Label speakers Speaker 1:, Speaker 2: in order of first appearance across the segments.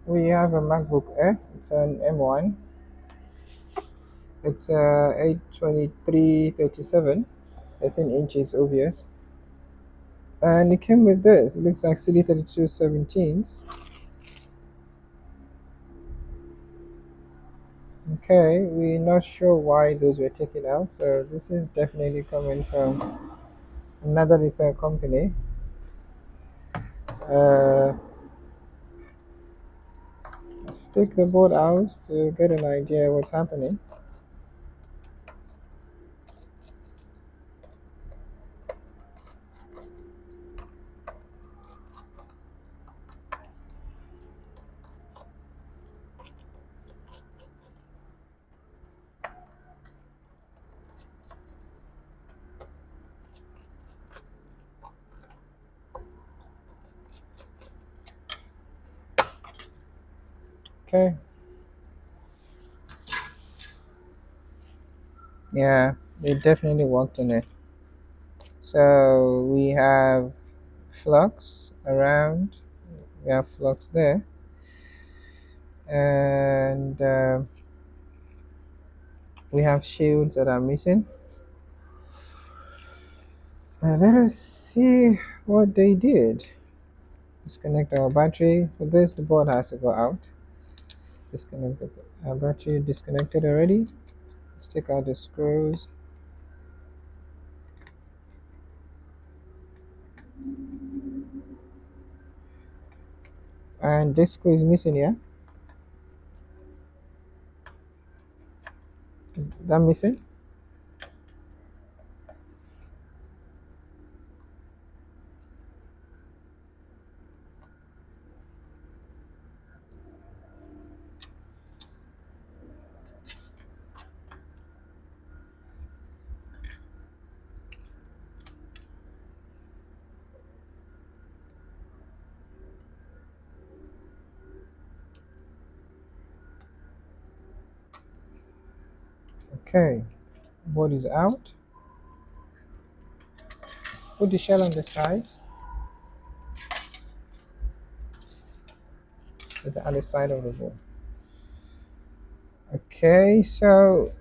Speaker 1: We have a MacBook Air. It's an M1. It's a A2337. 13 inches, obvious. And it came with this. It looks like CD3217s. Okay, we're not sure why those were taken out. So this is definitely coming from another repair company. Uh, let's take the board out to get an idea what's happening. Okay, yeah, it definitely worked on it. So we have flux around, we have flux there, and we have shields that are missing. Let us see what they did. Disconnect our battery. For this, the board has to go out. Disconnect our battery. Disconnected already. Let's take out the screws. And this screw is missing here. Is that missing? Okay, board is out. Let's put the shell on the side. To the other side of the board. Okay, so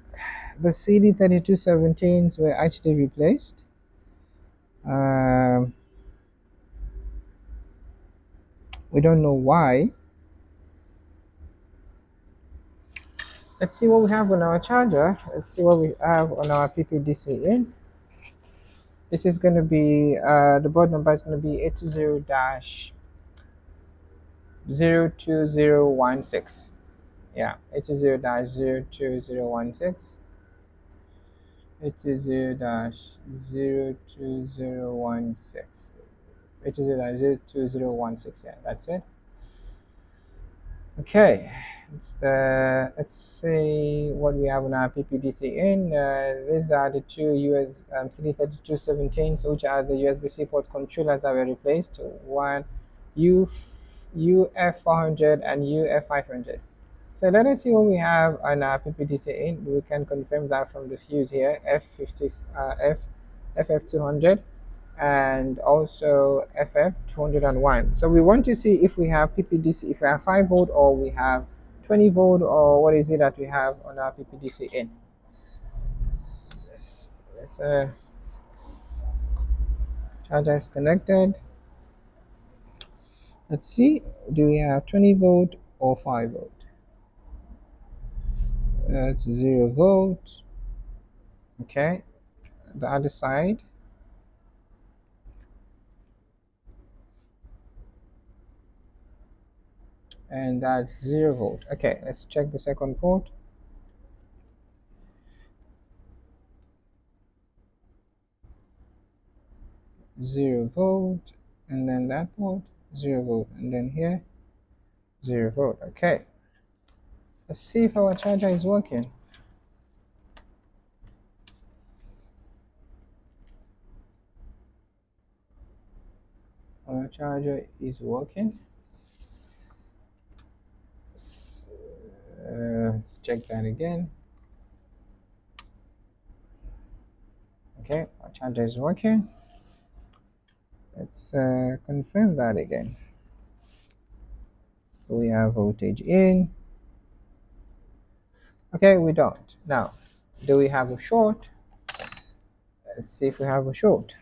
Speaker 1: the CD3217s were actually replaced. Um, we don't know why. Let's see what we have on our charger. Let's see what we have on our PPDCIN. This is going to be, the board number is going to be 820-02016. Yeah, 820-02016. 820-02016. 820-02016. Yeah, that's it. Okay, let's see what we have on our PPDCIN. These are the two CD3217s, which are the USB-C port controllers that were replaced. One UF400 and UF500. So let us see what we have on our PPDCIN. We can confirm that from the fuse here, FF200 and also FF201. So we want to see if we have PPDC, if we have 5 volt or we have 20 volt, or what is it that we have on our PPDCIN. Let's charger is connected. Let's see, do we have 20 volt or 5 volt? That's 0 volt. Okay, the other side. And that's 0 volt. Okay, let's check the second port. Zero volt, and then that port 0 volt, and then here 0 volt. Okay, let's see if our charger is working. Our charger is working. Let's check that again. Okay, our charger is working. Let's confirm that again. Do we have voltage in? Okay, we don't. Now, do we have a short? Let's see if we have a short.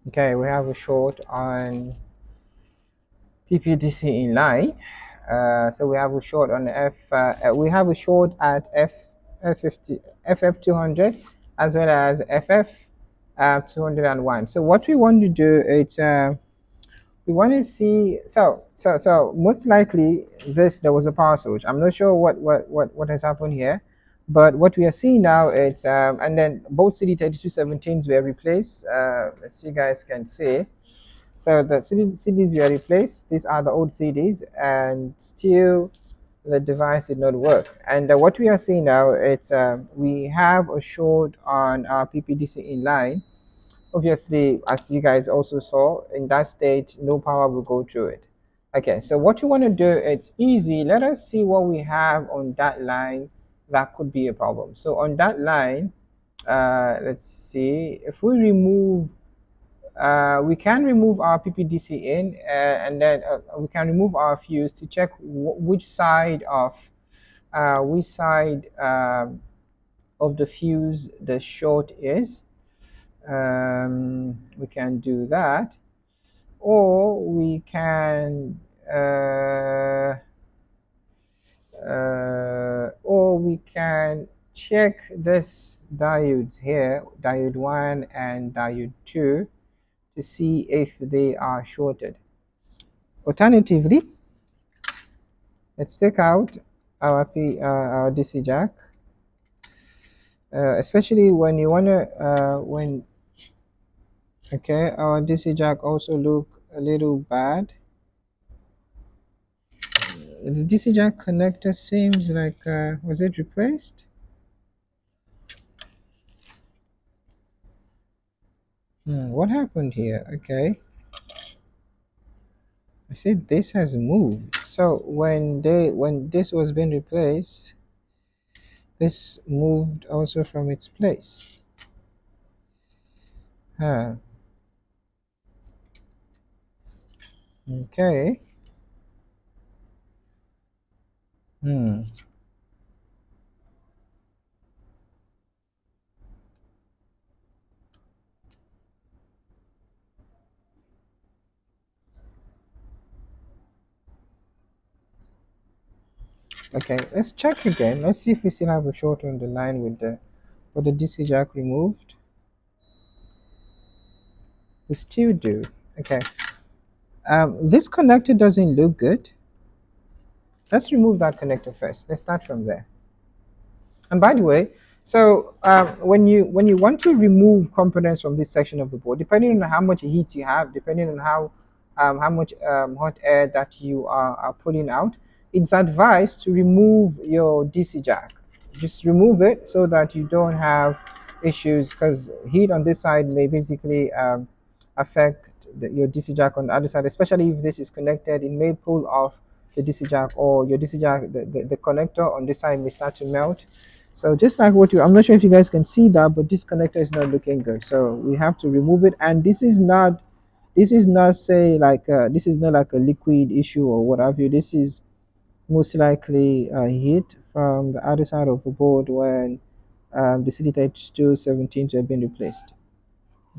Speaker 1: Okay, we have a short on PPDCIN line. So we have a short on we have a short at F50, FF200 as well as FF 201. So what we want to do is we want to see, so most likely there was a power switch. I'm not sure what has happened here, but what we are seeing now is and then both CD3217s were replaced, as you guys can see. So the CDs were replaced. These are the old CDs, and still the device did not work. And what we are seeing now is we have a short on our PPDCIN line. Obviously, as you guys also saw, in that state, no power will go through it. Okay, so what you want to do, it's easy. Let us see what we have on that line that could be a problem. So on that line, let's see, if we remove, we can remove our PPDCIN, and then we can remove our fuse to check which side of the fuse the short is. We can do that, or we can check this diodes here, diode 1 and diode 2, to see if they are shorted. Alternatively, let's take out our DC jack, especially when you want to okay, our DC jack also look a little bad. The DC jack connector seems like was it replaced? What happened here? Okay, I see this has moved. So when this was being replaced, this moved also from its place. Okay. Okay, let's check again. Let's see if we still have a short on the line with the DC jack removed. We still do. Okay. This connector doesn't look good. Let's remove that connector first. Let's start from there. And by the way, so when you want to remove components from this section of the board, depending on how much heat you have, depending on how much hot air that you are putting out, it's advised to remove your DC jack. Just remove it so that you don't have issues, because heat on this side may basically affect your DC jack on the other side, especially if this is connected. It may pull off the DC jack, or your DC jack, the connector on this side may start to melt. So just like I'm not sure if you guys can see that, but this connector is not looking good. So we have to remove it. And this is not say like this is not like a liquid issue or what have you. This is most likely heat from the other side of the board when the CD3217s have been replaced.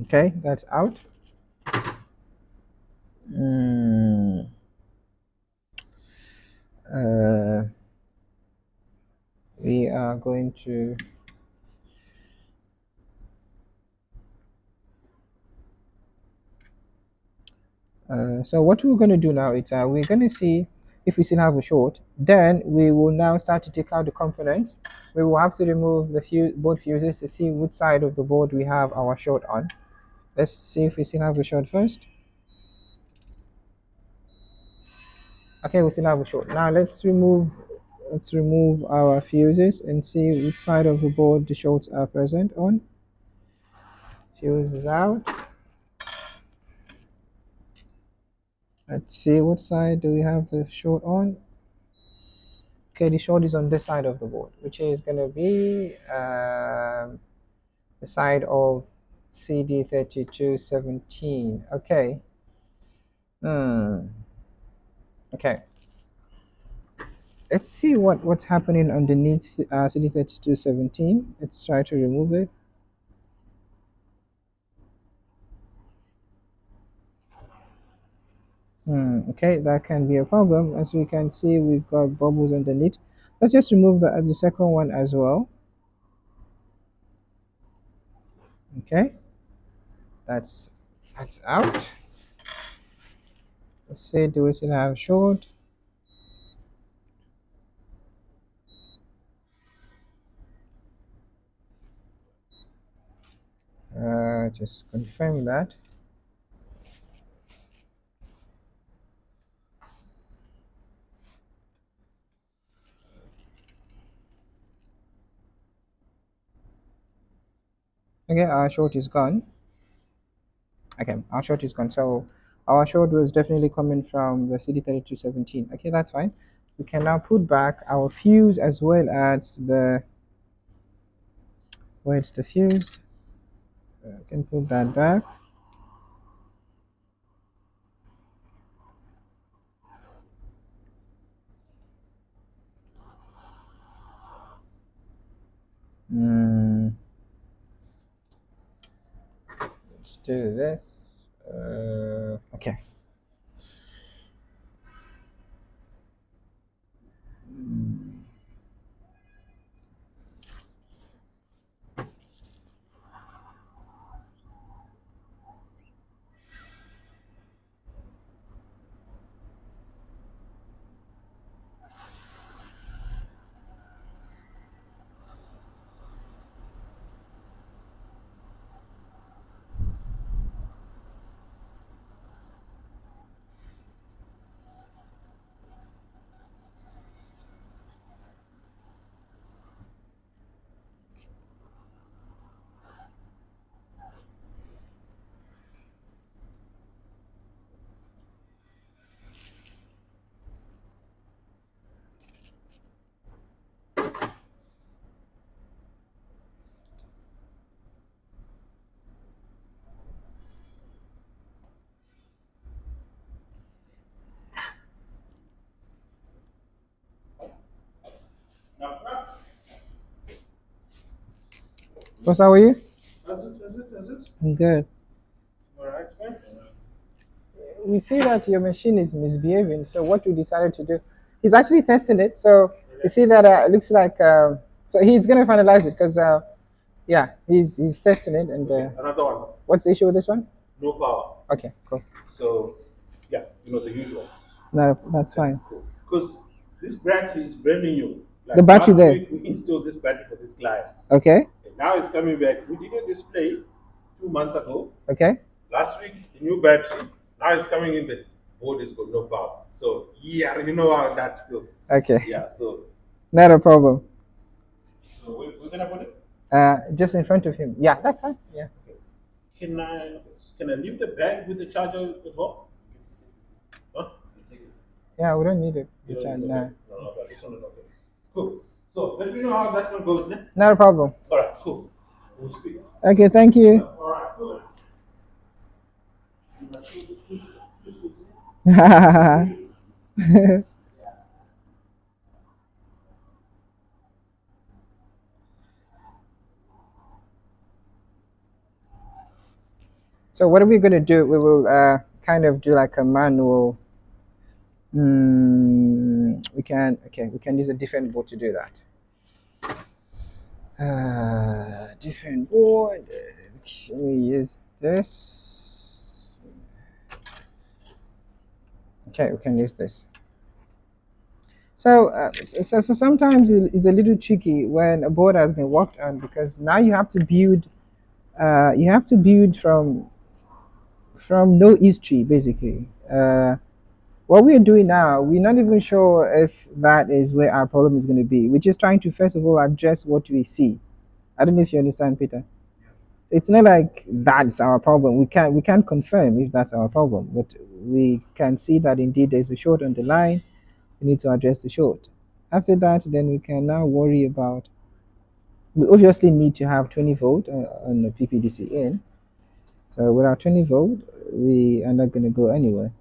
Speaker 1: Okay, that's out. We are going to so what we're going to do now is we're going to see if we still have a short. Then we will now start to take out the components. We will have to remove the both fuses to see which side of the board we have our short on. Let's see if we still have a short first. Okay, we still have a short. Now let's remove our fuses and see which side of the board the shorts are present on. Fuse is out. Let's see what side do we have the short on. Okay, the short is on this side of the board, which is going to be the side of CD3217. Okay. Okay. Let's see what's happening underneath CD3217. Let's try to remove it. Okay, that can be a problem. As we can see, we've got bubbles underneath. Let's just remove the second one as well. Okay, that's out. Let's see, do we still have short? Just confirm that. Okay, our short is gone. Okay, our short is gone. So our short was definitely coming from the CD3217. Okay, that's fine. We can now put back our fuse as well as the, where's the fuse? Can put that back. Let's do this. Okay. What's up with you? I'm good. We see that your machine is misbehaving. So what we decided to do, he's actually testing it. So you see that it looks like so he's gonna finalize it because yeah, he's testing it. And
Speaker 2: Another one,
Speaker 1: what's the issue with this one?
Speaker 2: no power.
Speaker 1: Okay, cool.
Speaker 2: So, yeah, the usual.
Speaker 1: No, that's fine.
Speaker 2: Because this battery is brand new. Like
Speaker 1: The battery
Speaker 2: last
Speaker 1: there.
Speaker 2: week we installed this battery for this client.
Speaker 1: Okay.
Speaker 2: And now it's coming back. We did a display 2 months ago.
Speaker 1: Okay.
Speaker 2: Last week, the new battery. Now it's coming in, the board is got no power. So, yeah, you know how that feels.
Speaker 1: Okay.
Speaker 2: Yeah, so.
Speaker 1: Not a problem.
Speaker 2: So we're going to put it?
Speaker 1: Just in front of him. Yeah, that's fine. Yeah.
Speaker 2: Okay. Can I leave the bag with the charger as well? Huh?
Speaker 1: Yeah, we don't need it.
Speaker 2: You
Speaker 1: No.
Speaker 2: No, this one is okay. Cool. So let me know how that one goes next.
Speaker 1: Not a problem.
Speaker 2: All right, cool. We'll speak.
Speaker 1: Okay, thank you.
Speaker 2: All right, cool.
Speaker 1: So what are we going to do? We will kind of do like a manual. We can use a different board to do that. Different board. Can we use this? Okay, we can use this. So, so sometimes it's a little tricky when a board has been worked on because now you have to build. You have to build from no history basically. What we're doing now, we're not even sure if that is where our problem is going to be. We're just trying to first of all address what we see. I don't know if you understand, Peter. It's not like that's our problem. We can't confirm if that's our problem, but we can see that indeed there's a short on the line. We need to address the short. After that, then we can now worry about. We obviously need to have 20 volt on the PPDCIN. So without 20 volt, we are not going to go anywhere.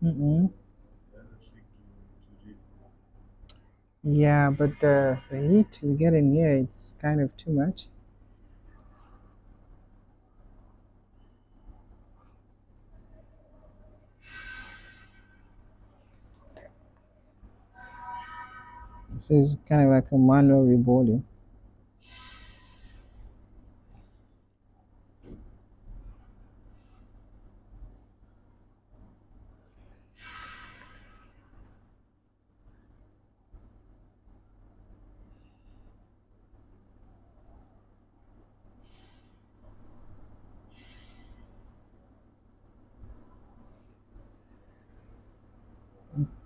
Speaker 1: Mm-mm. Yeah, but the heat we get in here, it's kind of too much. This is kind of like a manual reboarding.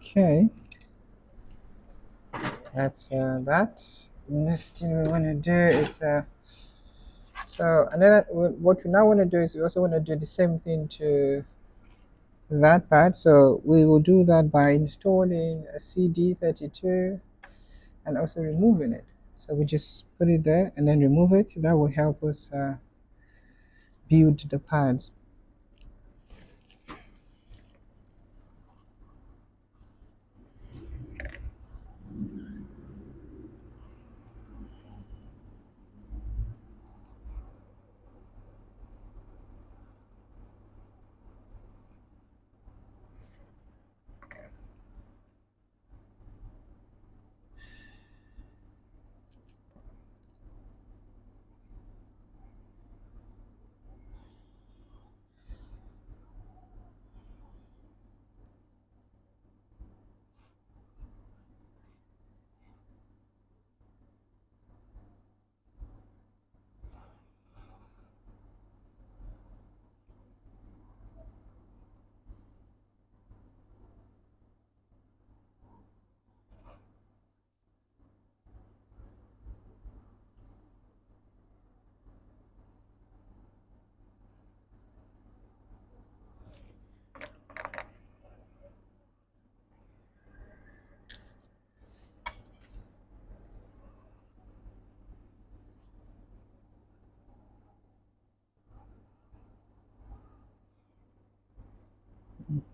Speaker 1: Okay, that's that. Next thing we want to do is so, and then what we now want to do is we also want to do the same thing to that part. So we will do that by installing a CD32 and also removing it. So we just put it there and then remove it. That will help us build the pads.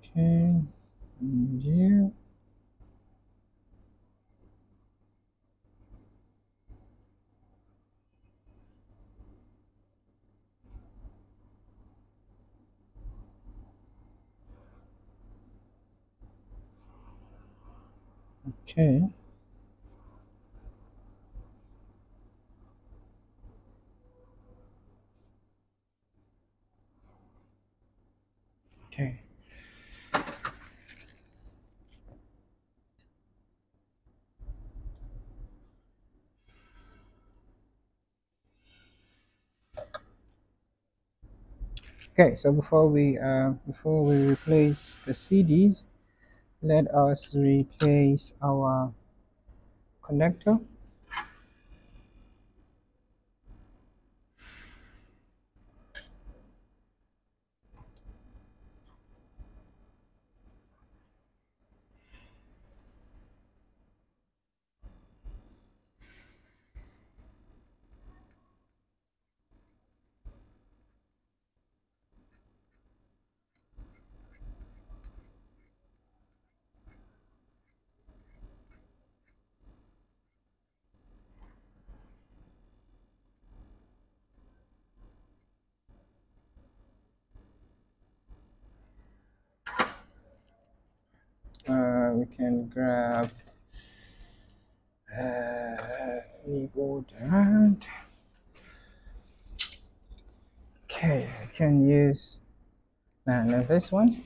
Speaker 1: Okay, and here. Okay. Okay. Okay, so before we replace the CDs, let us replace our connector. We can grab keyboard and okay, I can use now this one.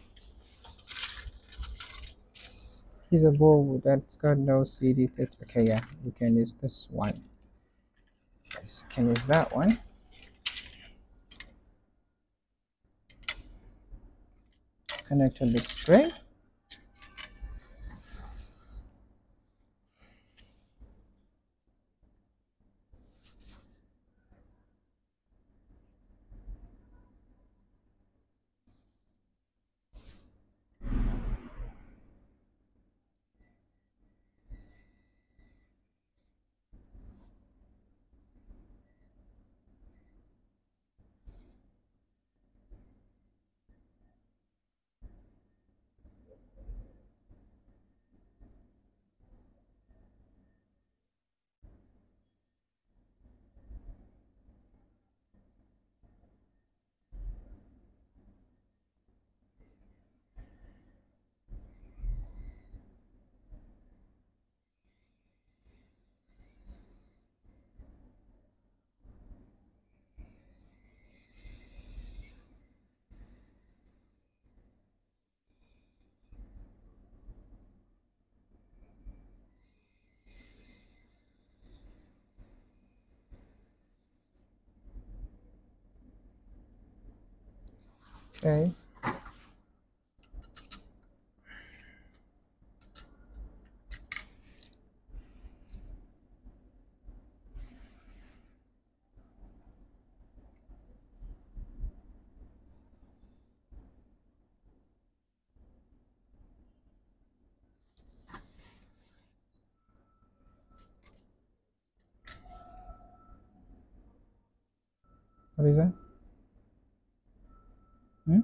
Speaker 1: Here's a board that's got no CD fit. Okay, yeah, we can use this one. Yes, can use that one. connector looks great. Okay. What is that? Hmm?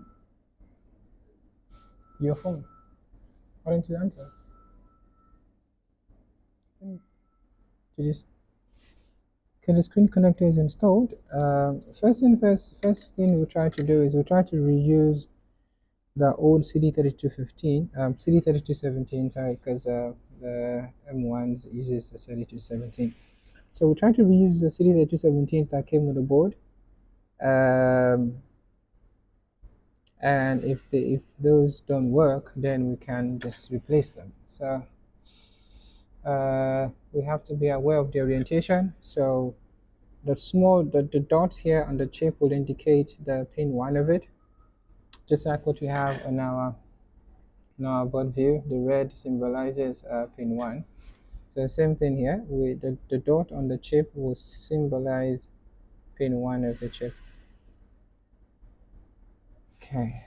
Speaker 1: Your phone. Why don't you answer? Hmm. Did you Okay, the screen connector is installed. First thing we try to do is we try to reuse the old CD3215, CD3217, sorry, because the M1s uses the 3217. So we try to reuse the CD3217s that came with the board, um, and if those don't work, then we can just replace them. So we have to be aware of the orientation. So the dots here on the chip will indicate the pin 1 of it, just like what we have on our board view. The red symbolizes pin 1. So same thing here, the dot on the chip will symbolize pin 1 of the chip. Okay.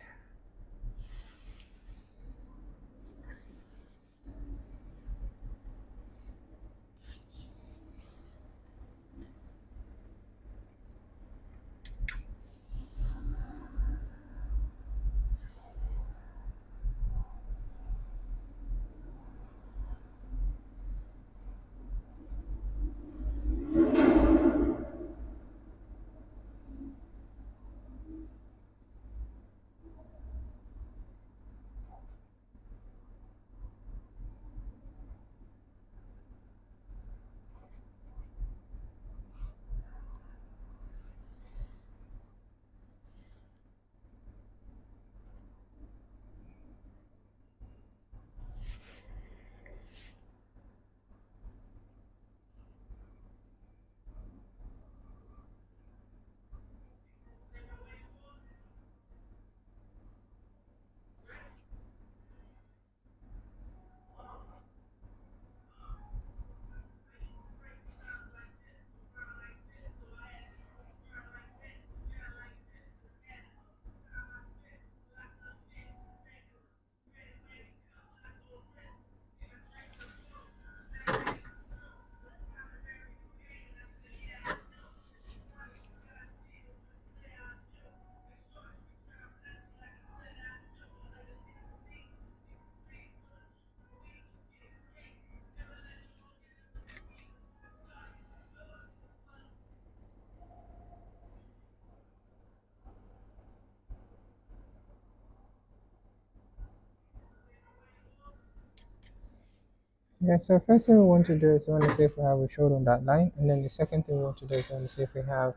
Speaker 1: Yeah, so first thing we want to do is we want to see if we have a short on that line, and then the second thing we want to do is we want to see if we have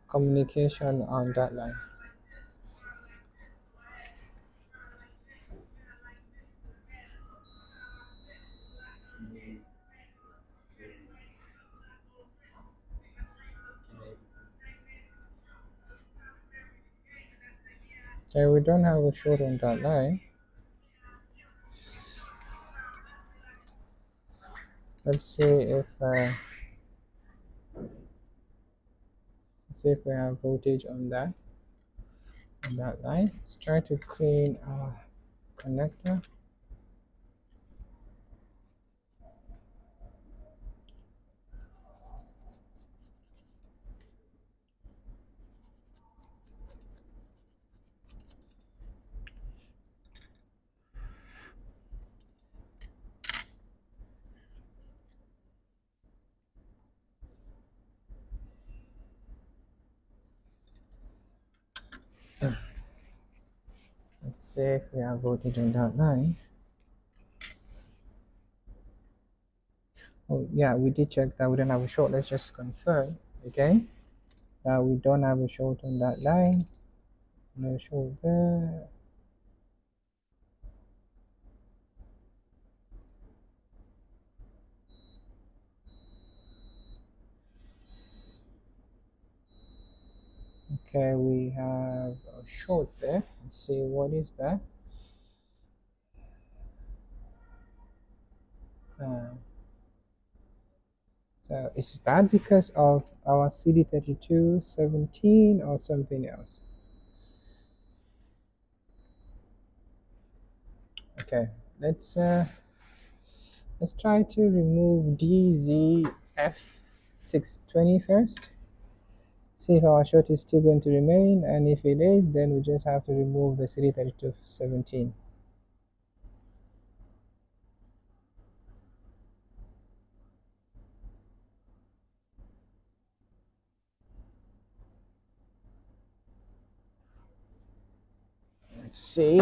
Speaker 1: communication on that line. Okay, we don't have a short on that line. Let's see if we have voltage on that line. Let's try to clean our connector. Let's see if we have voltage on that line. Oh yeah, we did check that we don't have a short. Let's just confirm again that we don't have a short on that line. No short there. Okay, we have a short there. Let's see what is that. Uh, so is that because of our CD3217 or something else? Okay, let's try to remove DZF620 first. See if our short is still going to remain, and if it is, then we just have to remove the CD3217. Let's see.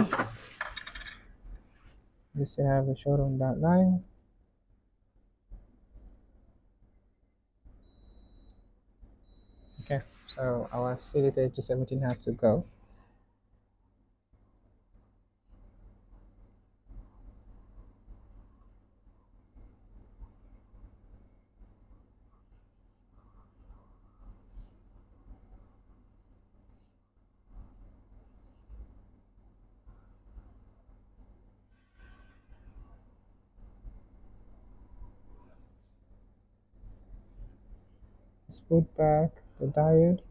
Speaker 1: We still have a short on that line. Okay, so our CD3217 has to go. Let's put back the diode.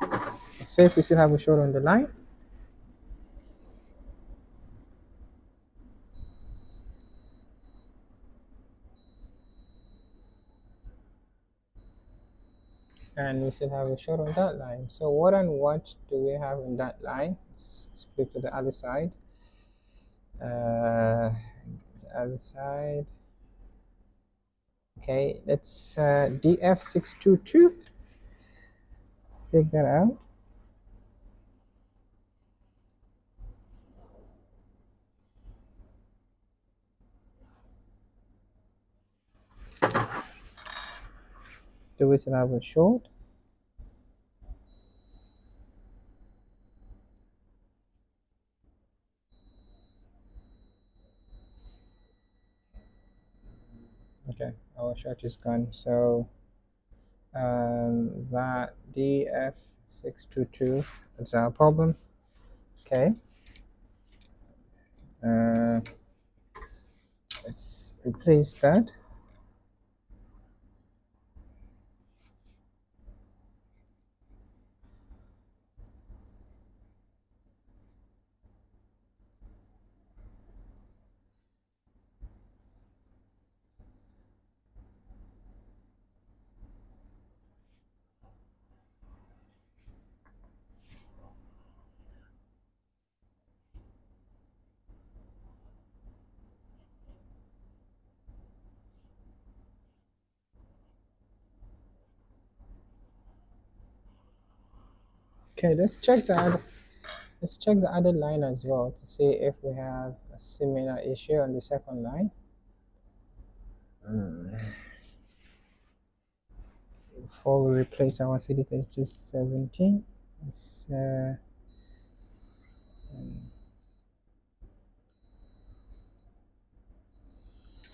Speaker 1: Let's see if we still have a short on the line. And we still have a short on that line. So what and what do we have in that line? Let's flip to the other side. The other side. Okay, let's DF622. Let's take that out. Do we still have a short? Okay, our short is gone. So that DF622, that's our problem. Okay. Let's replace that. Okay, let's check the other line as well to see if we have a similar issue on the second line. Before we replace our CD3217, let's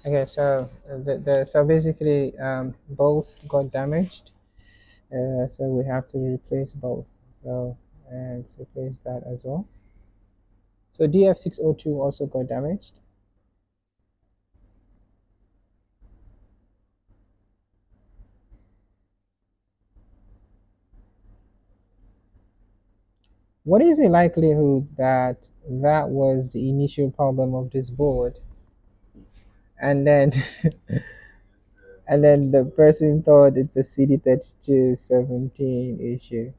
Speaker 1: Okay, so so basically both got damaged. So we have to replace both. So let's replace that as well. So DF602 also got damaged. What is the likelihood that that was the initial problem of this board, and then and then the person thought it's a CD3217 issue?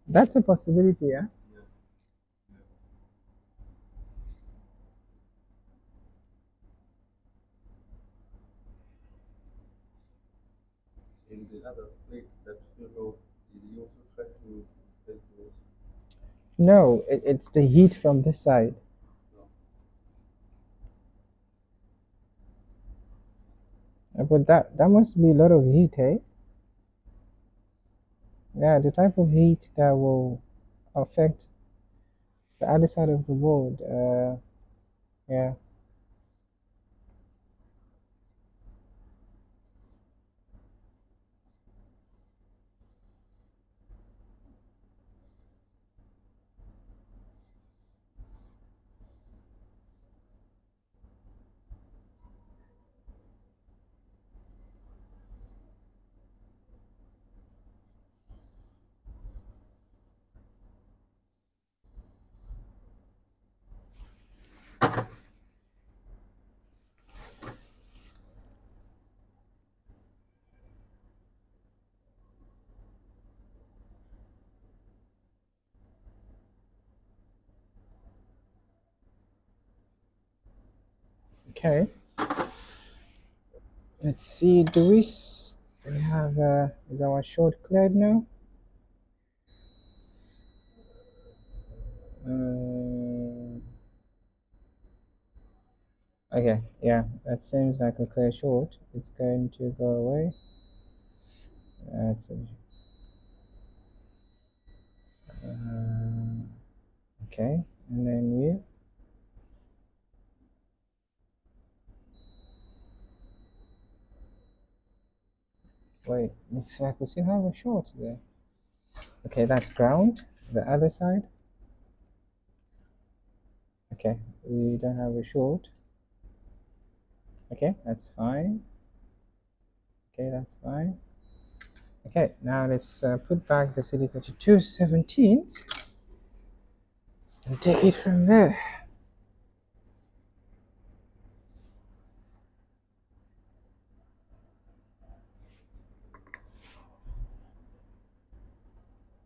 Speaker 1: That's a possibility, yeah.
Speaker 2: In the other plates that you know, did you also try to replace those?
Speaker 1: No, it's the heat from this side.
Speaker 2: No.
Speaker 1: But that must be a lot of heat, eh? Yeah, the type of heat that will affect the other side of the board. Yeah. Okay. Let's see. We have is our short cleared now? Um, okay. Yeah, that seems like a clear short. It's going to go away. That's okay. And then you. Wait, looks like we still have a short there. Okay, that's ground. The other side. Okay, we don't have a short. Okay, that's fine. Okay, that's fine. Okay, now let's put back the CD3217s and take it from there.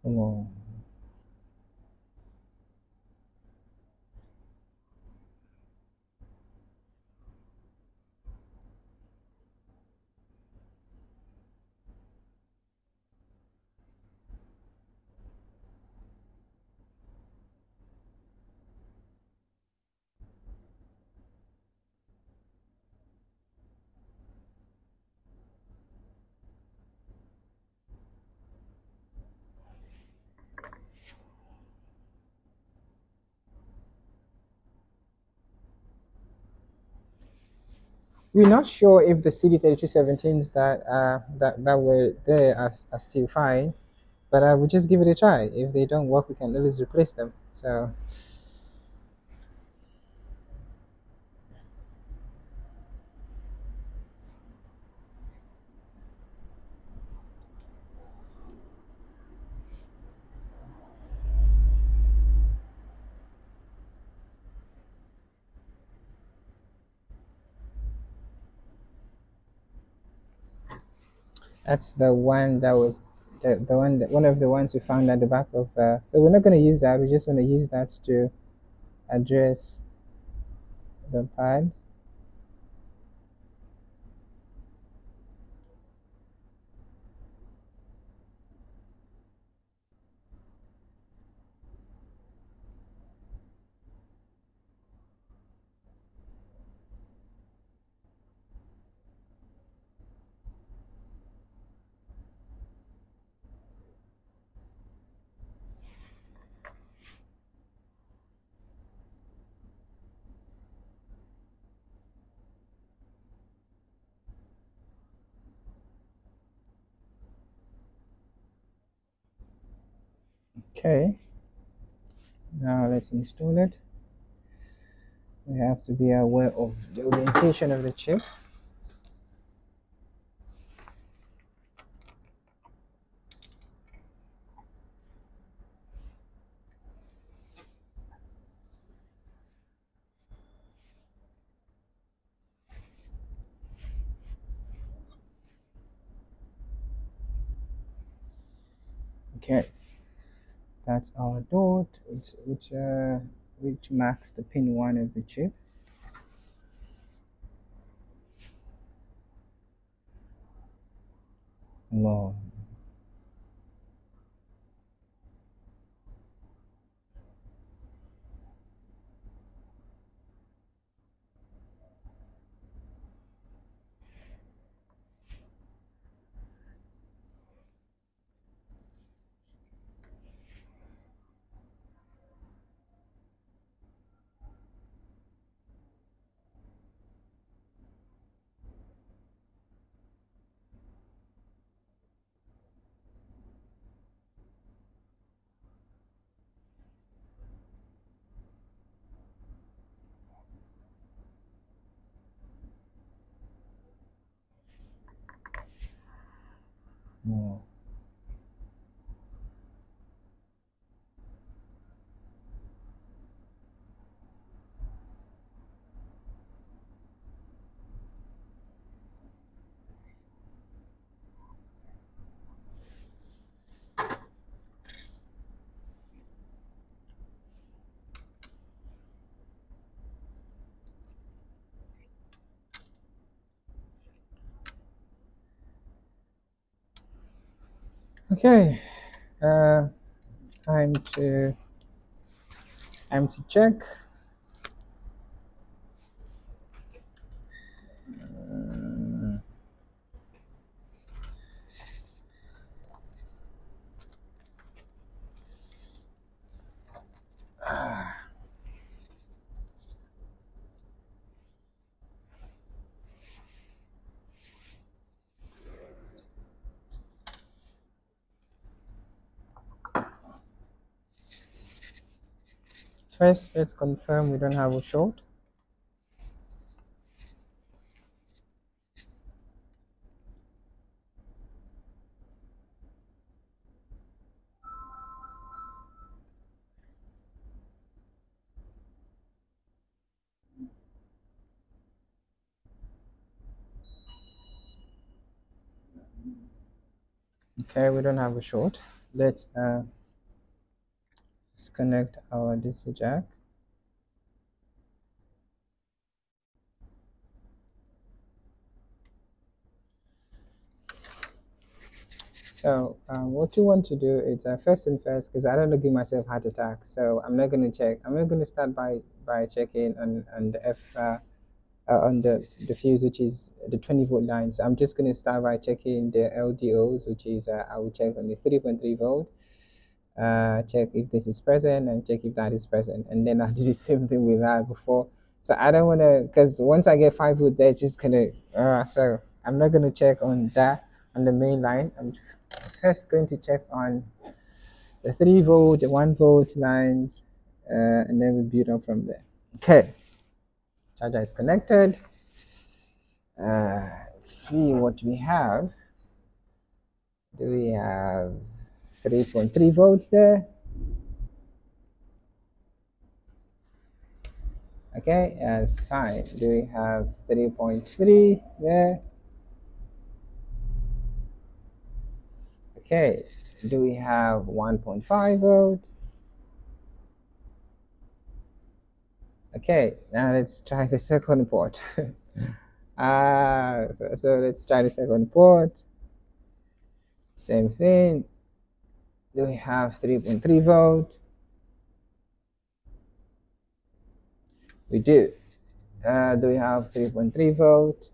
Speaker 1: Come on. We're not sure if the CD3217s that were there are still fine, but we'll just give it a try. If they don't work, we can always replace them. So that's the one that was the one one of the ones we found at the back of. So we're not going to use that. We're just going to use that to address the pad. Okay, now let's install it. We have to be aware of the orientation of the chip. Okay, that's our dot, which marks the pin 1 of the chip. No. No. Okay, uh, time to check. First, let's confirm we don't have a short. Okay, we don't have a short. Let's disconnect our DC jack. So what you want to do is first and first, because I don't want to give myself heart attack, so I'm not going to check. I'm not going to start by checking on the F on the fuse, which is the 20-volt line. So I'm just going to start by checking the LDOs, which is I will check on the 3.3 volt. Check if this is present and check if that is present, and then I'll do the same thing with that before. So I don't want to, because once I get 5 volt there, it's just gonna so I'm not going to check on that on the main line. I'm first going to check on the 3 volt, the 1 volt lines, and then we build up from there. Okay, charger is connected. Let's see what we have. Do we have 3.3 volts there? Okay, that's fine. Do we have 3.3 there? Okay, do we have 1.5 volt? Okay, now let's try the second port. So let's try the second port. Same thing. Do we have 3.3 volt? We do. Do we have 3.3 volt?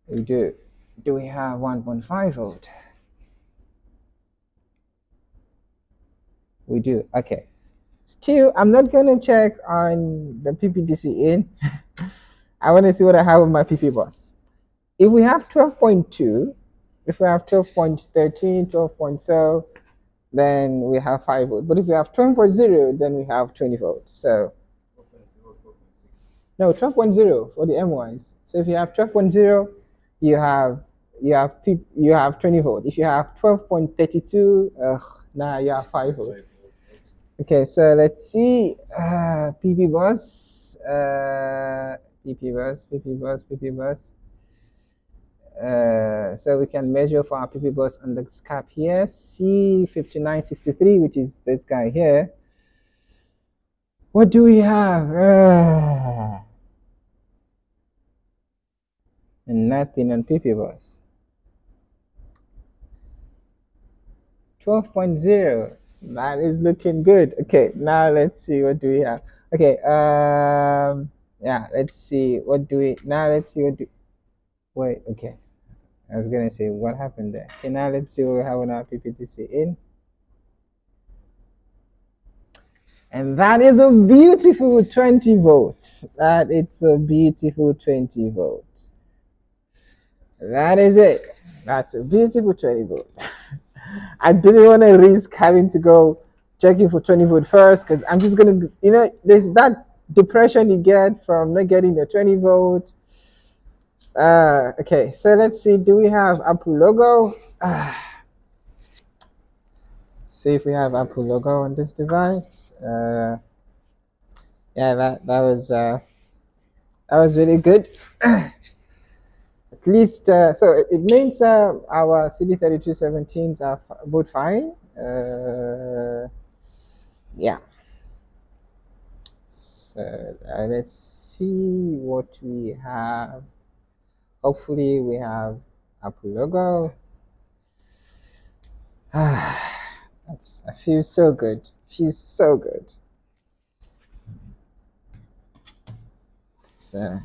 Speaker 1: We do. Do we have 1.5 volt? We do. Okay. Still, I'm not going to check on the PDCIN. I want to see what I have on my PP bus. If we have 12.2, If we have 12.13, 12.0, then we have 5 volts. But if we have 12.0, then we have 20 volts. So no, 12.0 for the M1s. So if you have 12.0, you have you have 20 volts. If you have 12.32, now you have 5 volts. Okay, so let's see. PP bus, PP bus, PP bus, PP bus. So we can measure for our PP bus on the cap here, C5963, which is this guy here. What do we have? Nothing on PP bus. 12.0. That is looking good. Okay, now let's see what do we have. Okay, yeah, let's see what do we now. Let's see what do. Wait, okay. I was gonna say what happened there. Okay, now let's see what we have on our PPTCIN. And that is a beautiful 20 volts. That it's a beautiful 20 volts. That is it. That's a beautiful 20 volts. I didn't want to risk having to go checking for 20 volt first because I'm just gonna, there's that depression you get from not getting the 20 volt. Okay, so let's see. Do we have Apple logo? See if we have Apple logo on this device. Yeah, that was really good. At least, so it means our CD3217s are both fine. Yeah. So let's see what we have. Hopefully, we have Apple logo. I feel so good. Feels so good. So.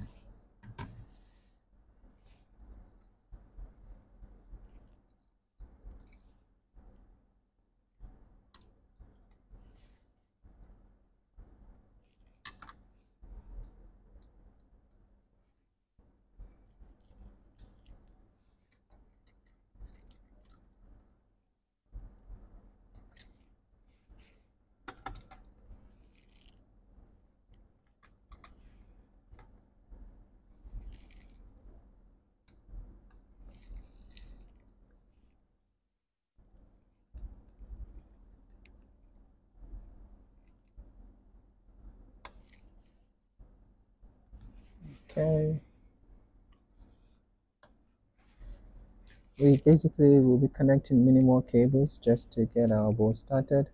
Speaker 1: Okay. We basically will be connecting many more cables just to get our board started.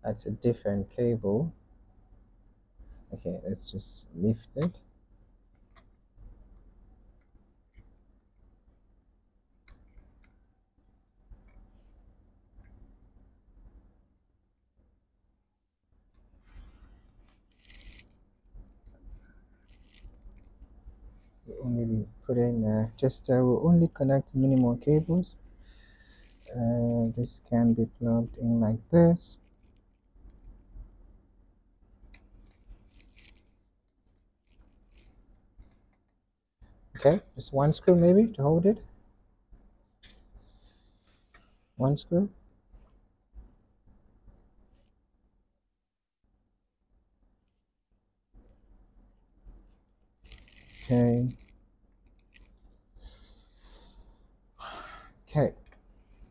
Speaker 1: That's a different cable. Okay, let's just lift it. We'll only be putting we'll only connect minimal cables. This can be plugged in like this. Okay, just one screw maybe to hold it. One screw. Okay. Okay.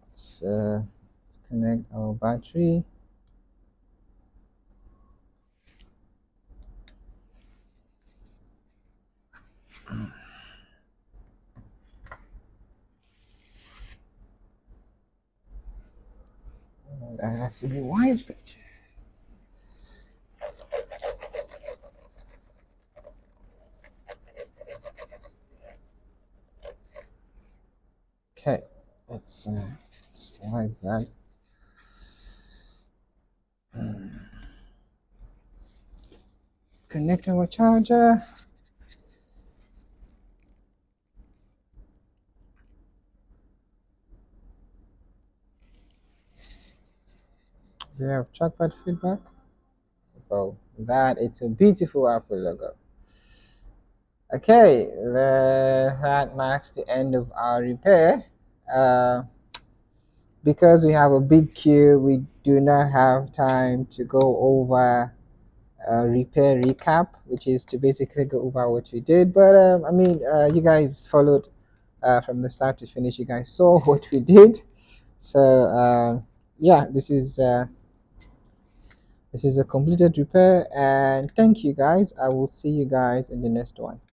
Speaker 1: Let's connect our battery. That has to be wiped. Okay, let's wipe that. Connect our charger. We have trackpad feedback. Oh, that it's a beautiful Apple logo. Okay, that marks the end of our repair. Uh, because we have a big queue, we do not have time to go over repair recap, which is to basically go over what we did. But I mean, you guys followed from the start to finish. You guys saw what we did. So yeah, this is a completed repair, and thank you guys. I will see you guys in the next one.